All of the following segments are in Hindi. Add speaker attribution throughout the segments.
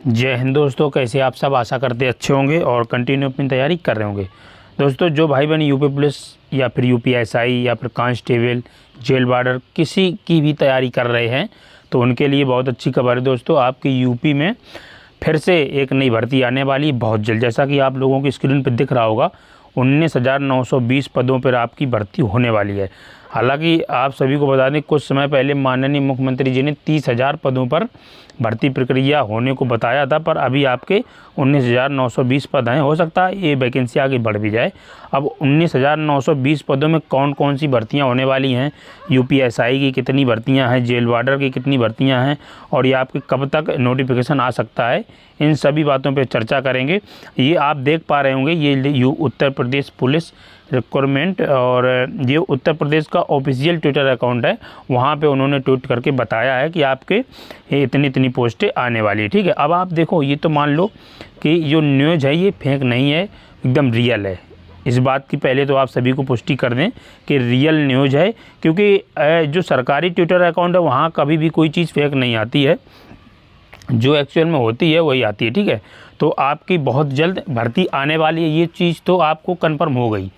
Speaker 1: जय हिंद दोस्तों, कैसे आप सब। आशा करते अच्छे होंगे और कंटिन्यू अपनी तैयारी कर रहे होंगे। दोस्तों, जो भाई बहन यूपी पुलिस या फिर यूपीएसआई या फिर कांस्टेबल, जेल वार्डर किसी की भी तैयारी कर रहे हैं तो उनके लिए बहुत अच्छी खबर है। दोस्तों, आपकी यूपी में फिर से एक नई भर्ती आने वाली बहुत जल्द। जैसा कि आप लोगों की स्क्रीन पर दिख रहा होगा, 19,920 पदों पर आपकी भर्ती होने वाली है। हालांकि आप सभी को बता दें, कुछ समय पहले माननीय मुख्यमंत्री जी ने 30,000 पदों पर भर्ती प्रक्रिया होने को बताया था, पर अभी आपके 19,920 पद हैं। हो सकता है ये वैकेंसी आगे बढ़ भी जाए। अब 19,920 पदों में कौन कौन सी भर्तियां होने वाली हैं, यूपीएसआई की कितनी भर्तियां हैं, जेल वार्डर की कितनी भर्तियां हैं और ये आपके कब तक नोटिफिकेशन आ सकता है, इन सभी बातों पर चर्चा करेंगे। ये आप देख पा रहे होंगे, ये उत्तर प्रदेश पुलिस रिक्वायरमेंट, और ये उत्तर प्रदेश का ऑफिशियल ट्विटर अकाउंट है। वहाँ पे उन्होंने ट्वीट करके बताया है कि आपके इतनी इतनी पोस्टें आने वाली है। ठीक है, अब आप देखो, ये तो मान लो कि जो न्यूज़ है ये फेक नहीं है, एकदम रियल है। इस बात की पहले तो आप सभी को पुष्टि कर दें कि रियल न्यूज़ है, क्योंकि जो सरकारी ट्विटर अकाउंट है वहाँ कभी भी कोई चीज़ फेक नहीं आती है, जो एक्चुअल में होती है वही आती है। ठीक है, तो आपकी बहुत जल्द भर्ती आने वाली है, ये चीज़ तो आपको कंफर्म हो गई,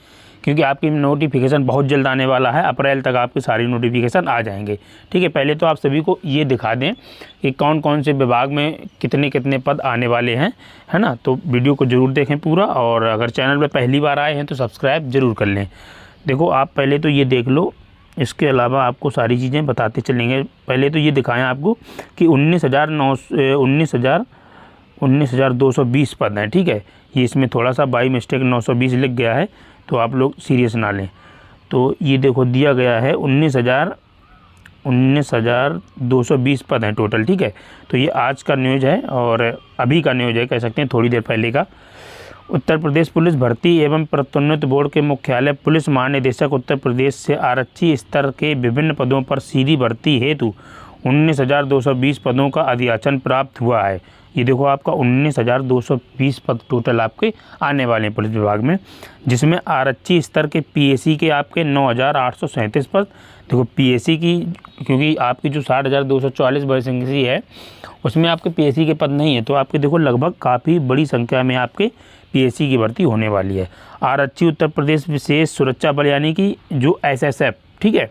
Speaker 1: क्योंकि आपकी नोटिफिकेशन बहुत जल्द आने वाला है। अप्रैल तक आपकी सारी नोटिफिकेशन आ जाएंगे। ठीक है, पहले तो आप सभी को ये दिखा दें कि कौन कौन से विभाग में कितने कितने पद आने वाले हैं, है ना। तो वीडियो को ज़रूर देखें पूरा, और अगर चैनल पर पहली बार आए हैं तो सब्सक्राइब ज़रूर कर लें। देखो, आप पहले तो ये देख लो, इसके अलावा आपको सारी चीज़ें बताते चलेंगे। पहले तो ये दिखाएं आपको कि 19,220 पद हैं। ठीक है, ये इसमें थोड़ा सा बाई मिस्टेक 920 लिख गया है, तो आप लोग सीरियस ना लें। तो ये देखो दिया गया है 19,220 पद हैं टोटल। ठीक है, तो ये आज का न्यूज़ है और अभी का न्यूज़ है, कह सकते हैं थोड़ी देर पहले का। उत्तर प्रदेश पुलिस भर्ती एवं प्रोन्नति बोर्ड के मुख्यालय पुलिस महानिदेशक उत्तर प्रदेश से आरक्षी स्तर के विभिन्न पदों पर सीधी भर्ती हेतु 19,220 पदों का अधियाचन प्राप्त हुआ है। ये देखो, आपका 19,220 पद टोटल आपके आने वाले हैं पुलिस विभाग में, जिसमें आरक्षी स्तर के पीएसी के आपके 9,837 पद। देखो, पीएसी की, क्योंकि आपकी जो 60,244 वैकेंसी है उसमें आपके पीएसी के पद नहीं है, तो आपके देखो लगभग काफ़ी बड़ी संख्या में आपके पीएसी की भर्ती होने वाली है। आरक्षी उत्तर प्रदेश विशेष सुरक्षा बल, यानी कि जो एसएसएफ, ठीक है,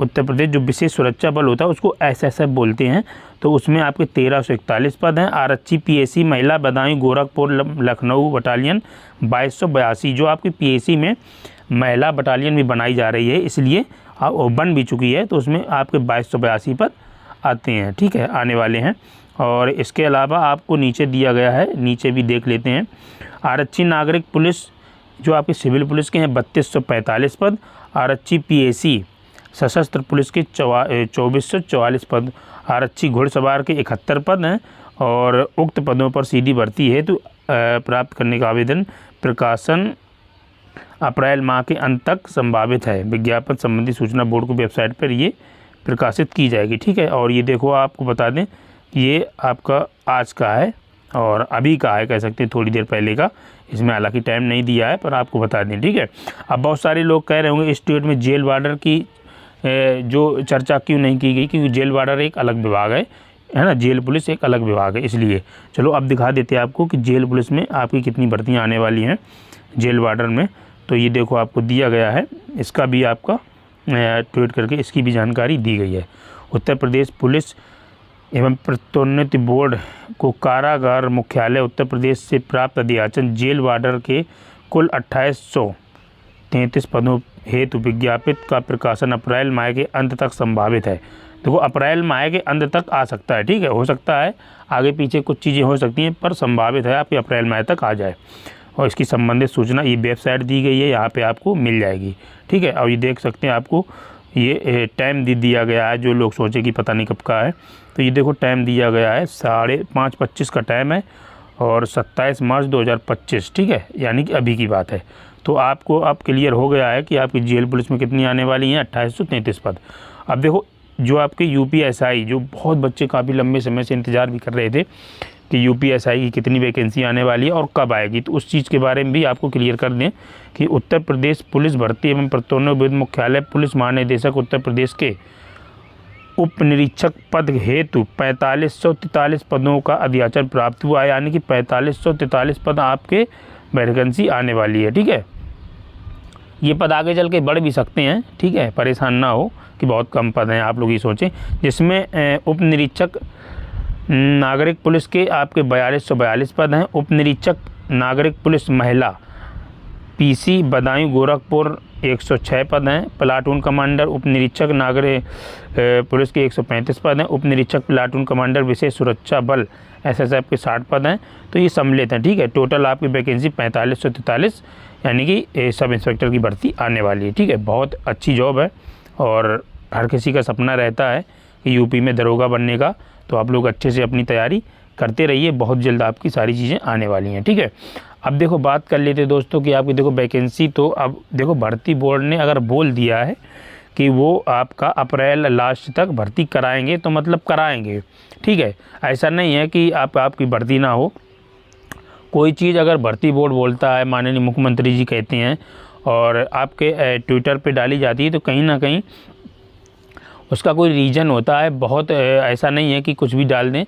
Speaker 1: उत्तर प्रदेश जो विशेष सुरक्षा बल होता है उसको एसएसएफ बोलते हैं, तो उसमें आपके 1,341 पद हैं। आरक्षी पीएसी महिला बदायूं गोरखपुर लखनऊ बटालियन 2,282, जो आपकी पीएसी में महिला बटालियन भी बनाई जा रही है, इसलिए बन भी चुकी है, तो उसमें आपके 2,282 पद आते हैं। ठीक है, आने वाले हैं। और इसके अलावा आपको नीचे दिया गया है, नीचे भी देख लेते हैं। आरक्षी नागरिक पुलिस जो आपके सिविल पुलिस के हैं 3,245 पद। आरक्षी पीएसी सशस्त्र पुलिस के 2,444 पद। आरक्षी घुड़सवार के 71 पद हैं। और उक्त पदों पर सीधी भर्ती हेतु प्राप्त करने का आवेदन प्रकाशन अप्रैल माह के अंत तक संभावित है। विज्ञापन संबंधी सूचना बोर्ड की वेबसाइट पर ये प्रकाशित की जाएगी। ठीक है, और ये देखो, आपको बता दें ये आपका आज का है और अभी का है, कह सकते हैं थोड़ी देर पहले का। इसमें हालांकि टाइम नहीं दिया है, पर आपको बता दें। ठीक है, अब बहुत सारे लोग कह रहे होंगे इस स्टेट में जेल वार्डर की जो चर्चा क्यों नहीं की गई, क्योंकि जेल वार्डर एक अलग विभाग है ना, जेल पुलिस एक अलग विभाग है, इसलिए। चलो अब दिखा देते हैं आपको कि जेल पुलिस में आपकी कितनी भर्तियाँ आने वाली हैं जेल वार्डर में। तो ये देखो, आपको दिया गया है, इसका भी आपका ट्वीट करके इसकी भी जानकारी दी गई है। उत्तर प्रदेश पुलिस एवं प्रोन्नति बोर्ड को कारागार मुख्यालय उत्तर प्रदेश से प्राप्त अधियाचन जेल वार्डर के कुल 2,833 पदों हेतु विज्ञापित का प्रकाशन अप्रैल माह के अंत तक संभावित है। देखो, अप्रैल माह के अंत तक आ सकता है। ठीक है, हो सकता है आगे पीछे कुछ चीज़ें हो सकती हैं, पर संभावित है आपकी अप्रैल माह तक आ जाए। और इसकी संबंधित सूचना ये वेबसाइट दी गई है, यहाँ पे आपको मिल जाएगी। ठीक है, और ये देख सकते हैं, आपको ये टाइम दिया गया है। जो लोग सोचे कि पता नहीं कब का है, तो ये देखो टाइम दिया गया है, 5:25 का टाइम है और 27 मार्च 2025। ठीक है, यानी कि अभी की बात है। तो आपको अब क्लियर हो गया है कि आपकी जेल पुलिस में कितनी आने वाली हैं, 2,833 पद। अब देखो, जो आपके यूपीएसआई, जो बहुत बच्चे काफ़ी लंबे समय से इंतज़ार भी कर रहे थे कि यूपीएसआई की कितनी वैकेंसी आने वाली है और कब आएगी, तो उस चीज़ के बारे में भी आपको क्लियर कर दें कि उत्तर प्रदेश पुलिस भर्ती एवं प्रोन्नति बोर्ड मुख्यालय पुलिस महानिदेशक उत्तर प्रदेश के उप निरीक्षक पद हेतु 4543 पदों का अधियाचन प्राप्त हुआ है, यानी कि 4543 पद आपके वैकेंसी आने वाली है। ठीक है, ये पद आगे चल के बढ़ भी सकते हैं। ठीक है, परेशान ना हो कि बहुत कम पद हैं, आप लोग ये सोचें। जिसमें उप निरीक्षक नागरिक पुलिस के आपके 4242 पद हैं। उप निरीक्षक नागरिक पुलिस महिला पीसी बदायूं गोरखपुर 106 पद हैं। प्लाटून कमांडर उप निरीक्षक नागरिक पुलिस के 135 पद हैं। उप निरीक्षक प्लाटून कमांडर विशेष सुरक्षा बल एसएसएफ के 60 पद हैं। तो ये सम्मिलित हैं। ठीक है, टोटल आपकी वैकेंसी 4543 यानी कि सब इंस्पेक्टर की भर्ती आने वाली है। ठीक है, बहुत अच्छी जॉब है और हर किसी का सपना रहता है कि यूपी में दरोगा बनने का। तो आप लोग अच्छे से अपनी तैयारी करते रहिए, बहुत जल्द आपकी सारी चीज़ें आने वाली हैं। ठीक है, अब देखो बात कर लेते दोस्तों कि आपकी देखो वैकेंसी, तो अब देखो भर्ती बोर्ड ने अगर बोल दिया है कि वो आपका अप्रैल लास्ट तक भर्ती कराएंगे तो मतलब कराएंगे। ठीक है, ऐसा नहीं है कि आपकी भर्ती ना हो। कोई चीज़ अगर भर्ती बोर्ड बोलता है, माननीय मुख्यमंत्री जी कहते हैं और आपके ट्विटर पे डाली जाती है, तो कहीं ना कहीं उसका कोई रीज़न होता है। बहुत ऐसा नहीं है कि कुछ भी डाल दें,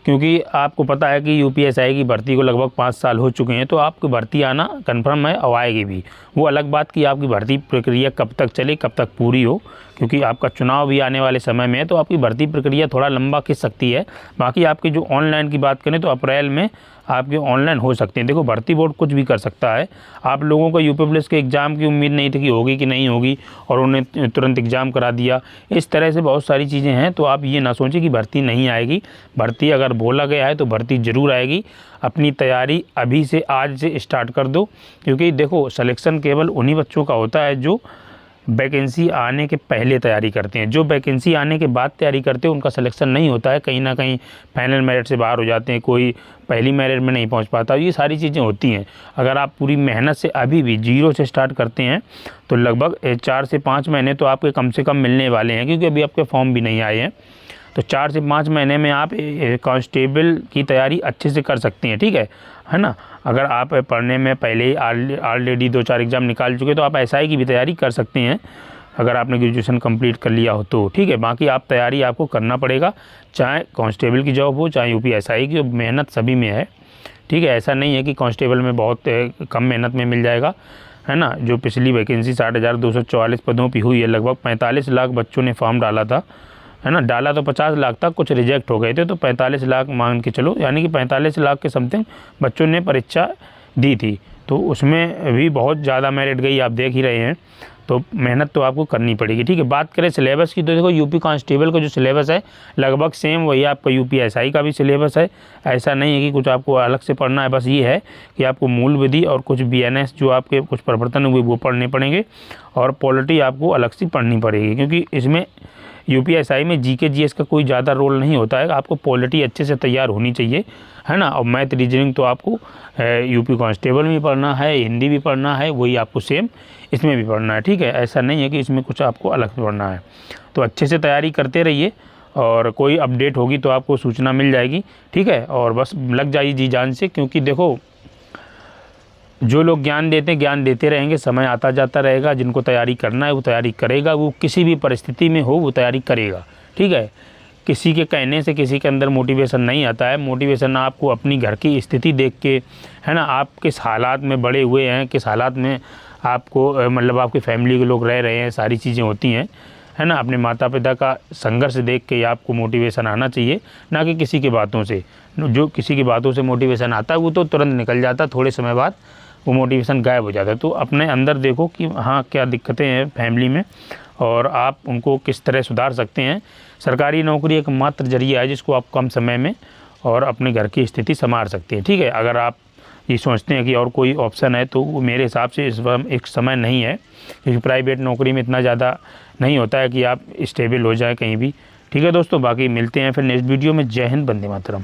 Speaker 1: क्योंकि आपको पता है कि यूपीएसआई की भर्ती को लगभग 5 साल हो चुके हैं। तो आपकी भर्ती आना कन्फर्म है और आएगी भी। वो अलग बात कि आपकी भर्ती प्रक्रिया कब तक चले, कब तक पूरी हो, क्योंकि आपका चुनाव भी आने वाले समय में है। तो आपकी भर्ती प्रक्रिया थोड़ा लंबा खिंच सकती है। बाकी आपकी जो ऑनलाइन की बात करें तो अप्रैल में आपके ऑनलाइन हो सकते हैं। देखो भर्ती बोर्ड कुछ भी कर सकता है। आप लोगों को यूपी पुलिस के एग्ज़ाम की उम्मीद नहीं थी कि होगी कि नहीं होगी, और उन्हें तुरंत एग्ज़ाम करा दिया। इस तरह से बहुत सारी चीज़ें हैं। तो आप ये ना सोचें कि भर्ती नहीं आएगी। भर्ती अगर बोला गया है तो भर्ती ज़रूर आएगी। अपनी तैयारी अभी से, आज से स्टार्ट कर दो, क्योंकि देखो सिलेक्शन केवल उन्हीं बच्चों का होता है जो वैकेंसी आने के पहले तैयारी करते हैं। जो वैकेंसी आने के बाद तैयारी करते हैं उनका सिलेक्शन नहीं होता है। कहीं ना कहीं फाइनल मेरिट से बाहर हो जाते हैं, कोई पहली मेरिट में नहीं पहुंच पाता। ये सारी चीज़ें होती हैं। अगर आप पूरी मेहनत से अभी भी जीरो से स्टार्ट करते हैं तो लगभग 4 से 5 महीने तो आपके कम से कम मिलने वाले हैं, क्योंकि अभी आपके फॉर्म भी नहीं आए हैं। तो 4 से 5 महीने में आप कांस्टेबल की तैयारी अच्छे से कर सकते हैं। ठीक है ना। अगर आप पढ़ने में पहले ही ऑलरेडी 2-4 एग्ज़ाम निकाल चुके तो आप एसआई की भी तैयारी कर सकते हैं, अगर आपने ग्रेजुएशन कंप्लीट कर लिया हो तो। ठीक है, बाकी आप तैयारी आपको करना पड़ेगा, चाहे कांस्टेबल की जॉब हो चाहे यूपी एसआई की। मेहनत सभी में है। ठीक है, ऐसा नहीं है कि कांस्टेबल में बहुत कम मेहनत में मिल जाएगा, है ना। जो पिछली वैकेंसी 60,244 पदों पर हुई है, लगभग 45 लाख बच्चों ने फॉर्म डाला था, है ना। डाला तो 50 लाख तक, कुछ रिजेक्ट हो गए थे। तो 45 लाख मान के चलो, यानी कि 45 लाख के समथिंग बच्चों ने परीक्षा दी थी। तो उसमें भी बहुत ज़्यादा मेरिट गई, आप देख ही रहे हैं। तो मेहनत तो आपको करनी पड़ेगी। ठीक है, बात करें सिलेबस की तो देखो यूपी कांस्टेबल का जो सिलेबस है लगभग सेम वही आपका यूपी एसआई का भी सिलेबस है। ऐसा नहीं है कि कुछ आपको अलग से पढ़ना है। बस ये है कि आपको मूल विधि और कुछ बीएनएस जो आपके कुछ प्रवर्तन हुए वो पढ़ने पड़ेंगे, और पॉलिटी आपको अलग से पढ़नी पड़ेगी, क्योंकि इसमें यूपीएसआई में जीके जीएस का कोई ज़्यादा रोल नहीं होता है। आपको पॉलिटी अच्छे से तैयार होनी चाहिए, है ना। और मैथ रीजनिंग तो आपको यूपी कांस्टेबल में भी पढ़ना है, हिंदी भी पढ़ना है, वही आपको सेम इसमें भी पढ़ना है। ठीक है, ऐसा नहीं है कि इसमें कुछ आपको अलग से पढ़ना है। तो अच्छे से तैयारी करते रहिए, और कोई अपडेट होगी तो आपको सूचना मिल जाएगी। ठीक है, और बस लग जाइए जी जान से, क्योंकि देखो जो लोग ज्ञान देते रहेंगे। समय आता जाता रहेगा। जिनको तैयारी करना है वो तैयारी करेगा, वो किसी भी परिस्थिति में हो वो तैयारी करेगा। ठीक है, किसी के कहने से किसी के अंदर मोटिवेशन नहीं आता है। मोटिवेशन आपको अपनी घर की स्थिति देख के, है ना, आप किस हालात में बड़े हुए हैं, किस हालात में आपको मतलब आपकी फैमिली के लोग रह रहे हैं, सारी चीज़ें होती हैं, है ना। अपने माता पिता का संघर्ष देख के आपको मोटिवेशन आना चाहिए, ना कि किसी की बातों से। जो किसी की बातों से मोटिवेशन आता है वो तो तुरंत निकल जाता, थोड़े समय बाद वो मोटिवेशन गायब हो जाता है। तो अपने अंदर देखो कि हाँ क्या दिक्कतें हैं फैमिली में, और आप उनको किस तरह सुधार सकते हैं। सरकारी नौकरी एक मात्र जरिया है जिसको आप कम समय में और अपने घर की स्थिति संभाल सकते हैं। ठीक है, अगर आप ये सोचते हैं कि और कोई ऑप्शन है तो वो मेरे हिसाब से इस वक्त एक समय नहीं है, क्योंकि प्राइवेट नौकरी में इतना ज़्यादा नहीं होता है कि आप स्टेबल हो जाए कहीं भी। ठीक है दोस्तों, बाकी मिलते हैं फिर नेक्स्ट वीडियो में। जय हिंद, वंदे मातरम।